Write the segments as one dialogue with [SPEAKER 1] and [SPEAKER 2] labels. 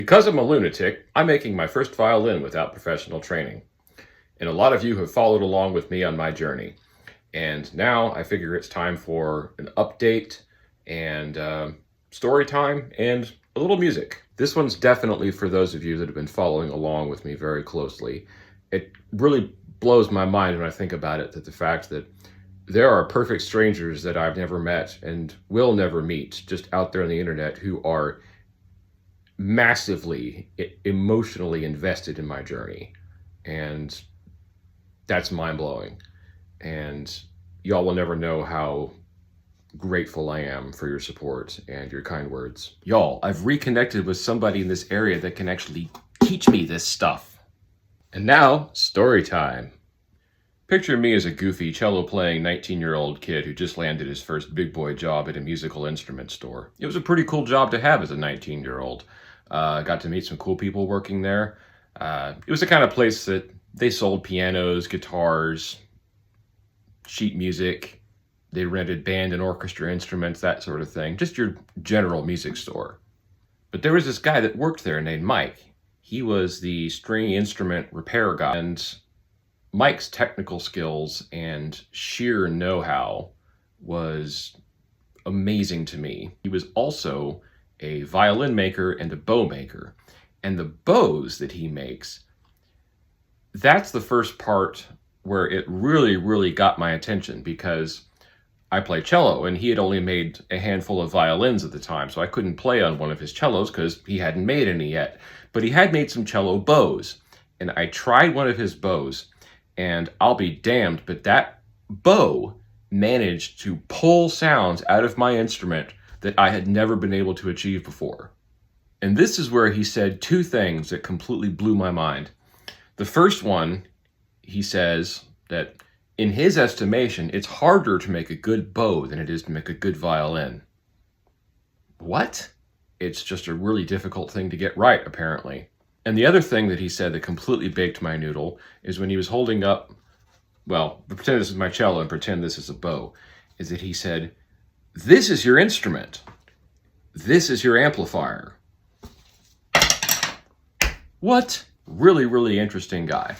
[SPEAKER 1] Because I'm a lunatic, I'm making my first violin without professional training. And a lot of you have followed along with me on my journey. And now I figure it's time for an update and story time and a little music. This one's definitely for those of you that have been following along with me very closely. It really blows my mind when I think about it, that the fact that there are perfect strangers that I've never met and will never meet just out there on the internet who are massively emotionally invested in my journey. And that's mind-blowing. And y'all will never know how grateful I am for your support and your kind words. Y'all, I've reconnected with somebody in this area that can actually teach me this stuff. And now, story time. Picture me as a goofy cello-playing 19-year-old kid who just landed his first big boy job at a musical instrument store. It was a pretty cool job to have as a 19-year-old. Got to meet some cool people working there. It was the kind of place that they sold pianos, guitars, sheet music. They rented band and orchestra instruments, that sort of thing. Just your general music store. But there was this guy that worked there named Mike. He was the string instrument repair guy. And Mike's technical skills and sheer know-how was amazing to me. He was also a violin maker and a bow maker. And the bows that he makes, that's the first part where it really got my attention, because I play cello and he had only made a handful of violins at the time, so I couldn't play on one of his cellos because he hadn't made any yet. But he had made some cello bows, and I tried one of his bows, and I'll be damned, but that bow managed to pull sounds out of my instrument that I had never been able to achieve before. And this is where he said two things that completely blew my mind. The first one, he says that in his estimation, it's harder to make a good bow than it is to make a good violin. What? It's just a really difficult thing to get right, apparently. And the other thing that he said that completely baked my noodle is when he was holding up, well, pretend this is my cello and pretend this is a bow, is that he said, "This is your instrument. This is your amplifier." What? Really interesting guy.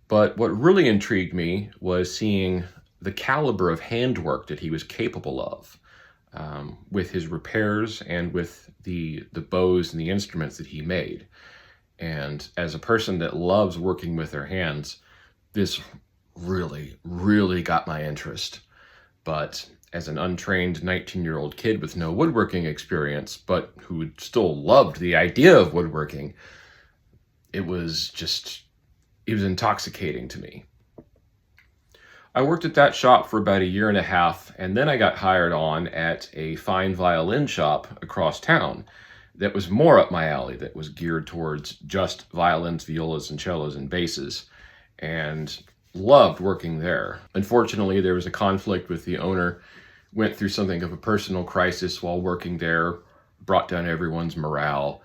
[SPEAKER 1] But what really intrigued me was seeing the caliber of handwork that he was capable of with his repairs and with the bows and the instruments that he made. And as a person that loves working with their hands, this really got my interest. But as an untrained 19-year-old kid with no woodworking experience, but who still loved the idea of woodworking, it was intoxicating to me. I worked at that shop for about a year and a half, and then I got hired on at a fine violin shop across town that was more up my alley, that was geared towards just violins, violas, and cellos and basses, and loved working there. Unfortunately, there was a conflict with the owner, went through something of a personal crisis while working there, brought down everyone's morale.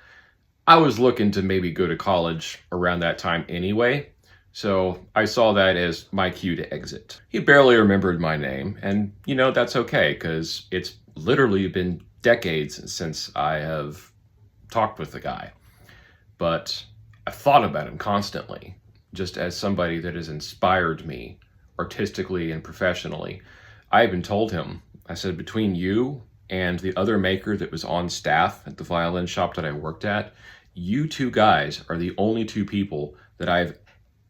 [SPEAKER 1] I was looking to maybe go to college around that time anyway, so I saw that as my cue to exit. He barely remembered my name, and that's okay, because it's literally been decades since I have talked with the guy. But I've thought about him constantly, just as somebody that has inspired me artistically and professionally. I even told him, I said, between you and the other maker that was on staff at the violin shop that I worked at, you two guys are the only two people that I've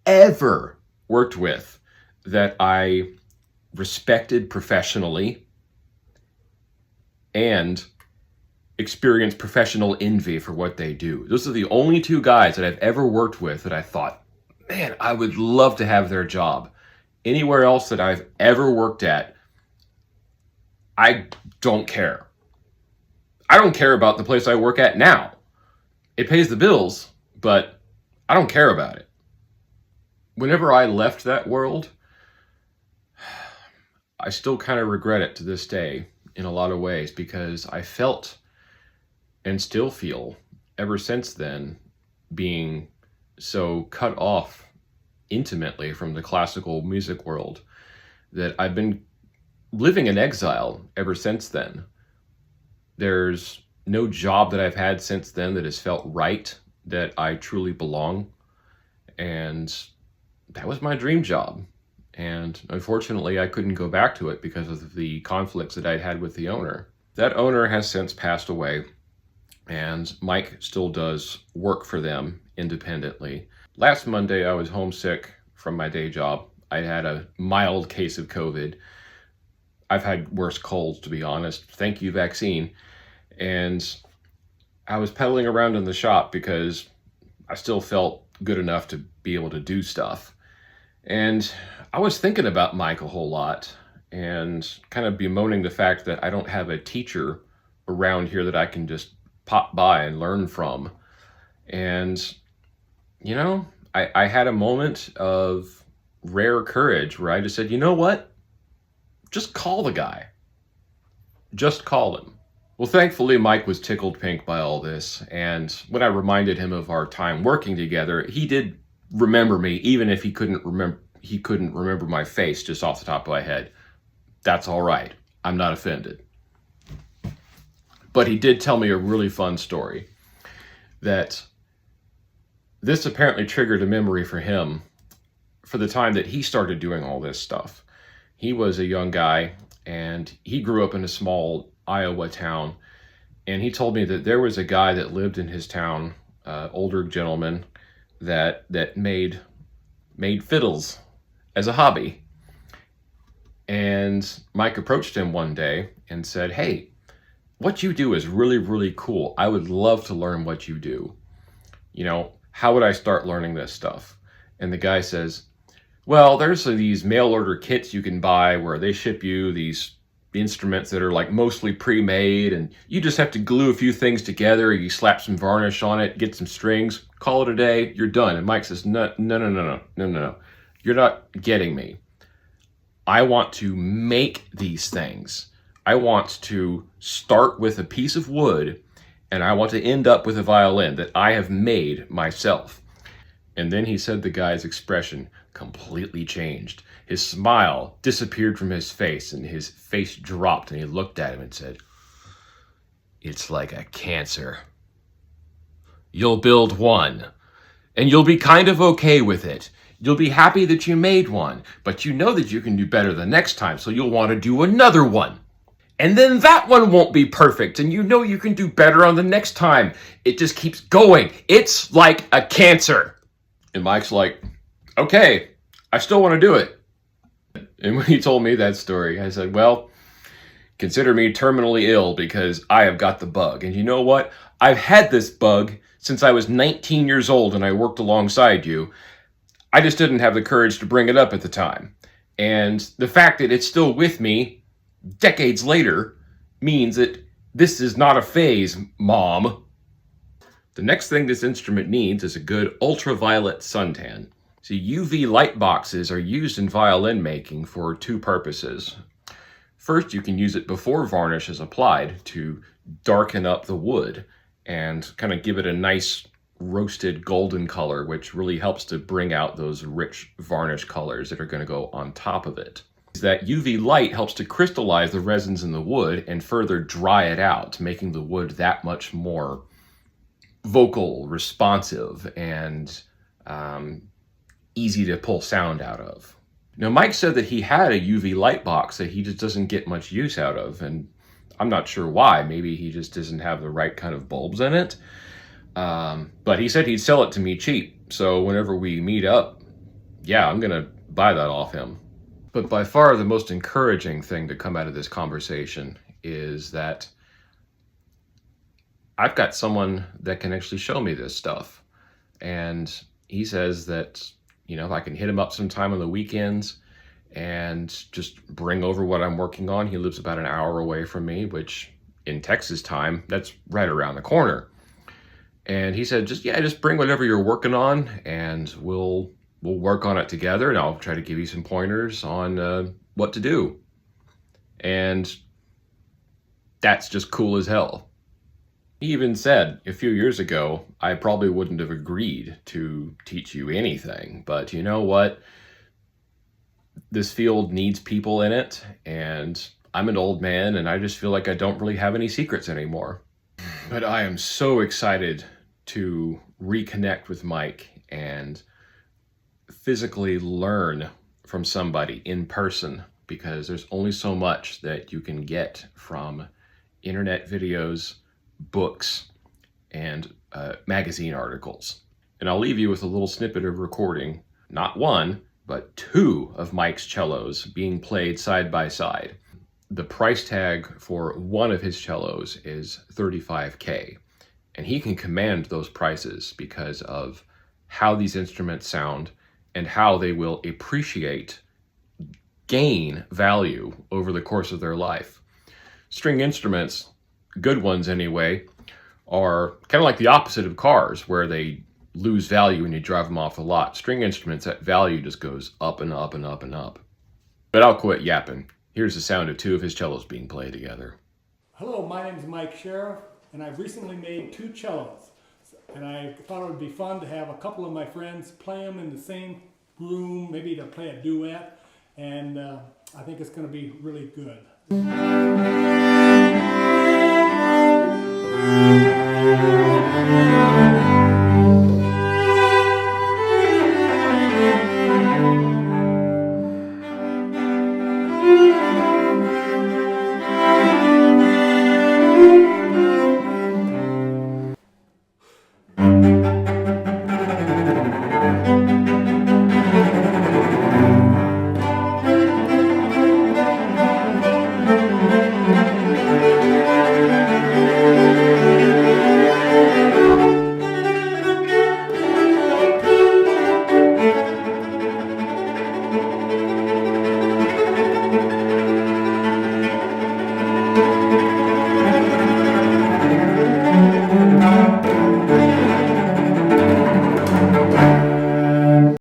[SPEAKER 1] ever worked with that I respected professionally and experienced professional envy for what they do. Those are the only two guys that I've ever worked with that I thought, man, I would love to have their job. Anywhere else that I've ever worked at, I don't care. I don't care about the place I work at now. It pays the bills, but I don't care about it. Whenever I left that world, I still kind of regret it to this day in a lot of ways, because I felt and still feel ever since then being so cut off intimately from the classical music world that I've been living in exile ever since then. There's no job that I've had since then that has felt right, that I truly belong. And that was my dream job. And unfortunately, I couldn't go back to it because of the conflicts that I'd had with the owner. That owner has since passed away, and Mike still does work for them independently. Last Monday, I was homesick from my day job. I had a mild case of COVID. I've had worse colds, to be honest. Thank you, vaccine. And I was pedaling around in the shop because I still felt good enough to be able to do stuff. And I was thinking about Mike a whole lot and kind of bemoaning the fact that I don't have a teacher around here that I can just pop by and learn from. And, you know, I had a moment of rare courage where I just said, you know what? Just call the guy. Just call him. Well, thankfully, Mike was tickled pink by all this. And when I reminded him of our time working together, he did remember me, even if he couldn't remember my face just off the top of my head. That's all right. I'm not offended. But he did tell me a really fun story that this apparently triggered a memory for him for the time that he started doing all this stuff. He was a young guy and he grew up in a small Iowa town. And he told me that there was a guy that lived in his town, older gentleman, that made fiddles as a hobby. And Mike approached him one day and said, hey, what you do is really, really cool. I would love to learn what you do. You know, how would I start learning this stuff? And the guy says, well, there's these mail order kits you can buy where they ship you these instruments that are like mostly pre-made, and you just have to glue a few things together. You slap some varnish on it, get some strings, call it a day, you're done. And Mike says, no. You're not getting me. I want to make these things. I want to start with a piece of wood, and I want to end up with a violin that I have made myself. And then he said the guy's expression completely changed. His smile disappeared from his face, and his face dropped, and he looked at him and said, it's like a cancer. You'll build one, and you'll be kind of okay with it. You'll be happy that you made one, but you know that you can do better the next time, so you'll want to do another one. And then that one won't be perfect, and you know you can do better on the next time. It just keeps going. It's like a cancer. And Mike's like, okay, I still want to do it. And when he told me that story, I said, well, consider me terminally ill because I have got the bug. And you know what? I've had this bug since I was 19 years old and I worked alongside you. I just didn't have the courage to bring it up at the time. And the fact that it's still with me decades later means that this is not a phase, Mom. The next thing this instrument needs is a good ultraviolet suntan. See, UV light boxes are used in violin making for two purposes. First, you can use it before varnish is applied to darken up the wood and kind of give it a nice roasted golden color, which really helps to bring out those rich varnish colors that are going to go on top of it. That UV light helps to crystallize the resins in the wood and further dry it out, making the wood that much more vocal, responsive, and easy to pull sound out of. Now, Mike said that he had a UV light box that he just doesn't get much use out of, and I'm not sure why. Maybe he just doesn't have the right kind of bulbs in it. But he said he'd sell it to me cheap. So whenever we meet up, yeah, I'm going to buy that off him. But by far the most encouraging thing to come out of this conversation is that I've got someone that can actually show me this stuff. And he says that, you know, if I can hit him up sometime on the weekends and just bring over what I'm working on. He lives about an hour away from me, which in Texas time, that's right around the corner. And he said, just bring whatever you're working on and we'll work on it together, and I'll try to give you some pointers on what to do. And that's just cool as hell. He even said a few years ago, I probably wouldn't have agreed to teach you anything, but you know what? This field needs people in it, and I'm an old man, and I just feel like I don't really have any secrets anymore. But I am so excited to reconnect with Mike and physically learn from somebody in person, because there's only so much that you can get from internet videos, books, and magazine articles. And I'll leave you with a little snippet of recording, not one, but two of Mike's cellos being played side by side. The price tag for one of his cellos is $35K, and he can command those prices because of how these instruments sound and how they will gain value over the course of their life. String instruments, good ones anyway, are kind of like the opposite of cars, where they lose value when you drive them off the lot. String instruments, that value just goes up and up and up and up. But I'll quit yapping. Here's the sound of two of his cellos being played together.
[SPEAKER 2] Hello, my name is Mike Sheriff, and I've recently made two cellos. And I thought it would be fun to have a couple of my friends play them in the same room, maybe to play a duet, and I think it's going to be really good.